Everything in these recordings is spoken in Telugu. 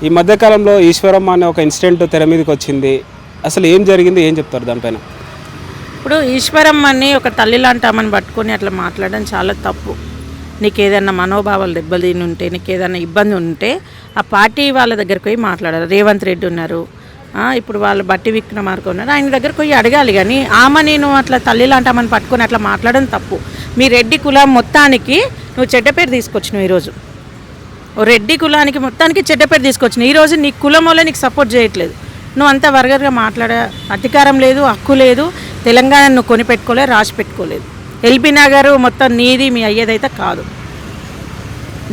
ఈ మధ్యకాలంలో ఈశ్వరమ్మ అనే ఒక ఇన్సిడెంట్ తెర మీదకి వచ్చింది. అసలు ఏం జరిగింది, ఏం చెప్తారు దానిపైన? ఇప్పుడు ఈశ్వరమ్మని ఒక తల్లి లాంటి ఆమెను పట్టుకొని అట్లా మాట్లాడడం చాలా తప్పు. నీకు ఏదైనా మనోభావాలు దెబ్బతిని ఉంటే, నీకు ఏదైనా ఇబ్బంది ఉంటే ఆ పార్టీ వాళ్ళ దగ్గరికి పోయి మాట్లాడాలి. రేవంత్ రెడ్డి ఉన్నారు, ఇప్పుడు వాళ్ళు బట్టి విక్రమార్క ఉన్నారు, ఆయన దగ్గరకు పోయి అడగాలి. కానీ ఆమె నేను అట్లా తల్లి లాంటి ఆమెను పట్టుకొని అట్లా మాట్లాడడం తప్పు. మీ రెడ్డి కులం మొత్తానికి నువ్వు చెడ్డ పేరు తీసుకొచ్చినావు. ఈరోజు రెడ్డి కులానికి మొత్తానికి చెడ్డ పేరు తీసుకొచ్చినావు. ఈరోజు నీ కులం వల్ల నీకు సపోర్ట్ చేయట్లేదు. నువ్వు అంత వర్గర్గా మాట్లాడే అధికారం లేదు, హక్కు లేదు. తెలంగాణ నువ్వు కొనిపెట్టుకోలేదు, రాసి పెట్టుకోలేదు. ఎల్బీ నగర్ మొత్తం నీది, మీ అయ్యేదైతే కాదు.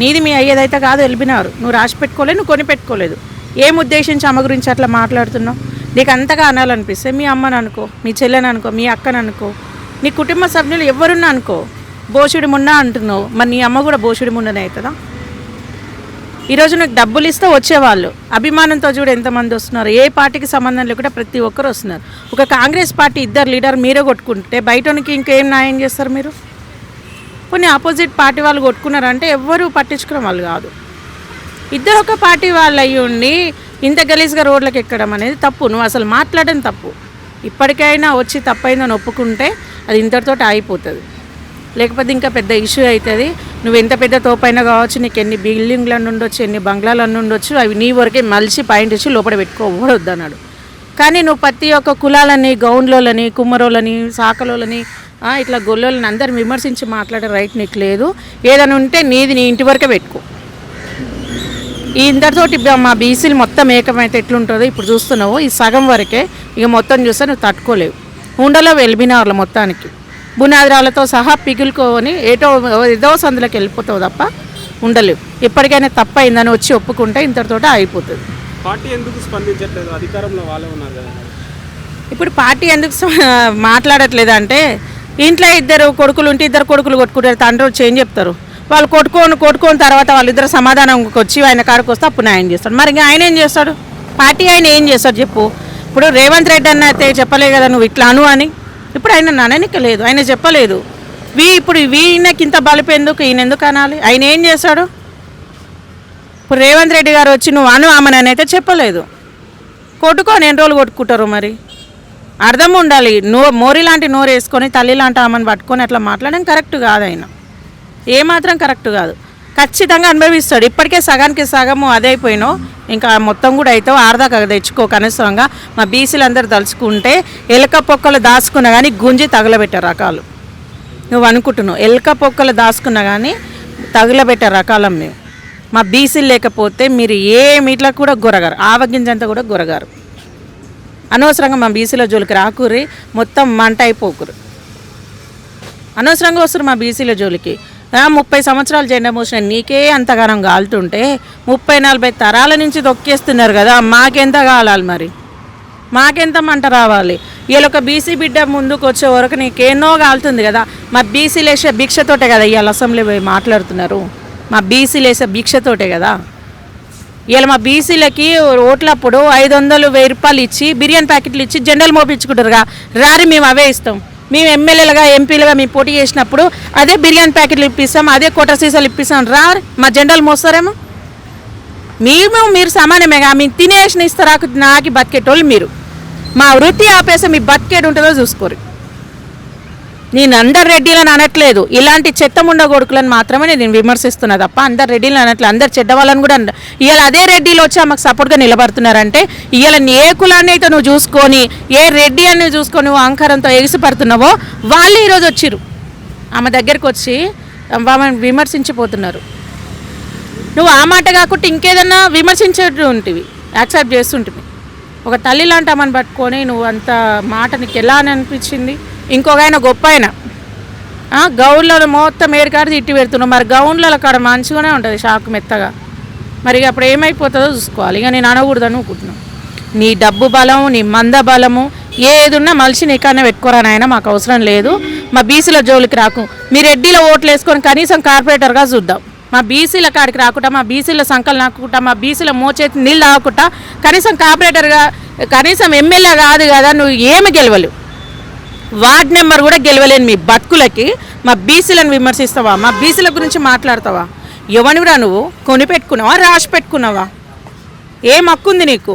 నీది మీ అయ్యేదైతే కాదు ఎల్బీ నగర్. నువ్వు రాసి పెట్టుకోలేదు, నువ్వు కొనిపెట్టుకోలేదు. ఏం ఉద్దేశించి అమ్మ గురించి అట్లా మాట్లాడుతున్నావు? నీకు అంతగా అనాలనిపిస్తే మీ అమ్మని అనుకో, మీ చెల్లెని అనుకో, మీ అక్కని అనుకో, నీ కుటుంబ సభ్యులు ఎవరున్నా అనుకో. బోషుడి మున్న అంటున్నావు, మరి నీ అమ్మ కూడా బోషుడి మున్ననే అవుతుందా? ఈరోజు నీకు డబ్బులు ఇస్తే వచ్చేవాళ్ళు అభిమానంతో చూడు ఎంతమంది వస్తున్నారు. ఏ పార్టీకి సంబంధం లేకుండా ప్రతి ఒక్కరు వస్తున్నారు. ఒక కాంగ్రెస్ పార్టీ ఇద్దరు లీడర్ మీరే కొట్టుకుంటే బయటనికి ఇంకేం న్యాయం చేస్తారు మీరు? కొన్ని ఆపోజిట్ పార్టీ వాళ్ళు కొట్టుకున్నారంటే ఎవ్వరూ పట్టించుకునే వాళ్ళు కాదు. ఇద్దరు ఒక పార్టీ వాళ్ళు అయ్యి ఉండి ఇంత గలీజ్గా రోడ్లకు ఎక్కడం అనేది తప్పు. నువ్వు అసలు మాట్లాడడం తప్పు. ఇప్పటికైనా వచ్చి తప్పైందని ఒప్పుకుంటే అది ఇంతటితో అయిపోతుంది. లేకపోతే ఇంకా పెద్ద ఇష్యూ అవుతుంది. నువ్వు ఎంత పెద్ద తోపైనా కావచ్చు, నీకు ఎన్ని బిల్డింగ్లను ఉండొచ్చు, ఎన్ని బంగ్లాలను ఉండొచ్చు, అవి నీ వరకే మలిసి పాయింట్ ఇచ్చి లోపల పెట్టుకోవద్దు అన్నాడు. కానీ నువ్వు ప్రతి ఒక్క కులాలని, గౌన్లోలని, కుమ్మరోలని, సాకలోలని, ఇట్లా గొల్లోలని అందరు విమర్శించి మాట్లాడే రైట్ నీకు లేదు. ఏదైనా ఉంటే నీది నీ ఇంటి వరకే పెట్టుకో. ఈ ఇందరితోటి మా బీసీలు మొత్తం ఏకమైతే ఎట్లుంటుందో ఇప్పుడు చూస్తున్నావు. ఈ సగం వరకే, ఇక మొత్తం చూస్తే నువ్వు తట్టుకోలేవు. ఉండలో వెలిబినార్ల మొత్తానికి బునాదిరాలతో సహా పిగులుకొని ఏదో సందులోకి వెళ్ళిపోతావు తప్ప ఉండలేవు. ఎప్పటికైనా తప్పైందని వచ్చి ఒప్పుకుంటే ఇంతటితో అయిపోతుంది. పార్టీ ఎందుకు స్పందించట్లేదు? అధికారంలో వాళ్ళే ఉన్నారు కదా. ఇప్పుడు పార్టీ ఎందుకు మాట్లాడట్లేదు అంటే, ఇంట్లో ఇద్దరు కొడుకులు ఉంటే ఇద్దరు కొడుకులు కొట్టుకుంటారు, తండ్రి వచ్చి ఏం చెప్తారు? వాళ్ళు కొట్టుకొని తర్వాత వాళ్ళిద్దరు సమాధానంకి వచ్చి ఆయన కాడికి వస్తే అప్పుడు న్యాయం చేస్తాడు. మరి ఆయన ఏం చేస్తాడు? పార్టీ ఆయన ఏం చేస్తాడు చెప్పు? ఇప్పుడు రేవంత్ రెడ్డి అన్న అయితే చెప్పలే కదా నువ్వు ఇట్లా అను అని. ఇప్పుడు ఆయన అననిక లేదు, ఆయన చెప్పలేదు. ఇప్పుడు ఈయనకి ఇంత బలిపేందుకు, ఈయన ఎందుకు అనాలి? ఆయన ఏం చేశాడు? ఇప్పుడు రేవంత్ రెడ్డి గారు వచ్చి నువ్వు అను ఆమెనని అయితే చెప్పలేదు. కొట్టుకొని ఎన్ని రోజులు కొట్టుకుంటారు? మరి అర్థం ఉండాలి. మోరి లాంటి నోరు వేసుకొని తల్లి లాంటి ఆమెను పట్టుకొని అట్లా మాట్లాడడం కరెక్ట్ కాదు. ఆయన ఏమాత్రం కరెక్ట్ కాదు. ఖచ్చితంగా అనుభవిస్తాడు. ఇప్పటికే సగానికి సగము అదైపోయినావు, ఇంకా మొత్తం కూడా అవుతావు. ఆడదాకా తెచ్చుకో. కనీసంగా మా బీసీలు అందరూ తలుచుకుంటే ఎలక పొక్కలు దాచుకున్నా కానీ గుంజి తగలబెట్టే రకాలు నువ్వు అనుకుంటున్నావు. ఎలక పొక్కలు దాచుకున్నా కానీ తగలబెట్టే రకాలం మేము. మా బీసీలు లేకపోతే మీరు ఏ మీట్లా కూడా గొరగారు, ఆవగింజంతా కూడా గొరగారు. అనవసరంగా మా బీసీల జోలికి రాకూరి, మొత్తం మంట అయిపోకురు. అనవసరంగా వస్తారు మా బీసీల జోలికి. 30 సంవత్సరాలు జెండా మోసిన నీకే అంతగానం కాలుతుంటే 30-40 తరాల నుంచి తొక్కేస్తున్నారు కదా, మాకెంత కాలాలి? మరి మాకెంత మంట రావాలి? వీళ్ళొక బీసీ బిడ్డ ముందుకు వచ్చే వరకు నీకేనో కాలుతుంది కదా. మా బీసీలు వేసే భిక్షతోటే కదా ఇవాళ అసెంబ్లీ పోయి మాట్లాడుతున్నారు. మా బీసీలు వేసే భిక్షతోటే కదా ఇవాళ మా బీసీలకి ఓట్లప్పుడు 500, 1000 రూపాయలు ఇచ్చి బిర్యానీ ప్యాకెట్లు ఇచ్చి జెండాలు మోపించుకుంటారుగా. రారి మేము అవే ఇస్తాం. మేము ఎమ్మెల్యేలుగా, ఎంపీలుగా మేము పోటీ చేసినప్పుడు అదే బిర్యానీ ప్యాకెట్లు ఇప్పిస్తాం, అదే కోట సీసాలు ఇప్పిస్తాం. మా జెండాలు మోస్తారేమో. మీరు సమానమేగా. మేము తినేసిన ఇస్తారా నాకు బతికేటోళ్ళు మీరు. మా వృత్తి ఆపేసి మీ బతికేడు ఉంటుందో చూసుకోరు. నేను అందరు రెడ్డిలను అనట్లేదు, ఇలాంటి చెత్తముండ కొడుకులను మాత్రమే నేను విమర్శిస్తున్నా తప్ప అందరు రెడ్డిలను అనట్లేదు. అందరు చెడ్డ వాళ్ళని కూడా ఇవాళ అదే రెడ్డిలు వచ్చి ఆమెకు సపోర్ట్గా నిలబడుతున్నారంటే ఇవాళ ఏ కులాన్ని అయితే నువ్వు చూసుకొని, ఏ రెడ్డి అని చూసుకొని నువ్వు అహంకారంతో ఎగిసిపడుతున్నావో వాళ్ళు ఈరోజు వచ్చిర్రు ఆమె దగ్గరికి వచ్చి ఆమెను విమర్శించిపోతున్నారు. నువ్వు ఆ మాట కాకుండా ఇంకేదన్నా విమర్శించేట్టు ఉంటివి, యాక్సెప్ట్ చేస్తుంటివి. ఒక తల్లి లాంటి ఆమెను పట్టుకొని నువ్వు అంత మాట నీకు ఎలా అని అనిపించింది? ఇంకొక ఆయన గొప్ప ఆయన గౌన్లలో మొత్తం ఏడుకాడ తిట్టి పెడుతున్నావు. మరి గౌన్లలో కాడ మంచిగానే ఉంటుంది, షాక్ మెత్తగా. మరి అప్పుడు ఏమైపోతుందో చూసుకోవాలి. ఇక నేను అనకూడదని అనుకుంటున్నాను. నీ డబ్బు బలం, నీ మంద బలము ఏదున్నా మలిసి నీకన్నా పెట్టుకోరా నాయన, మాకు అవసరం లేదు. మా బీసీల జోలికి రాకు. మీ రెడ్డిలో ఓట్లు వేసుకొని కనీసం కార్పొరేటర్గా చూద్దాం. మా బీసీల కాడికి రాకుండా, మా బీసీల సంకలు నాకుంటా, మా బీసీల మోచేతి నీళ్ళు తాగకుండా కనీసం కార్పొరేటర్గా, కనీసం ఎమ్మెల్యే కాదు కదా నువ్వు ఏమి గెలవలేవు. వార్డ్ నెంబర్ కూడా గెలవలేని మీ బతుకులకి మా బీసీలను విమర్శిస్తావా? మా బీసీల గురించి మాట్లాడతావా? ఎవనివిరా నువ్వు? కొనిపెట్టుకున్నావా, రాసి పెట్టుకున్నావా? ఏం హక్కు ఉంది నీకు?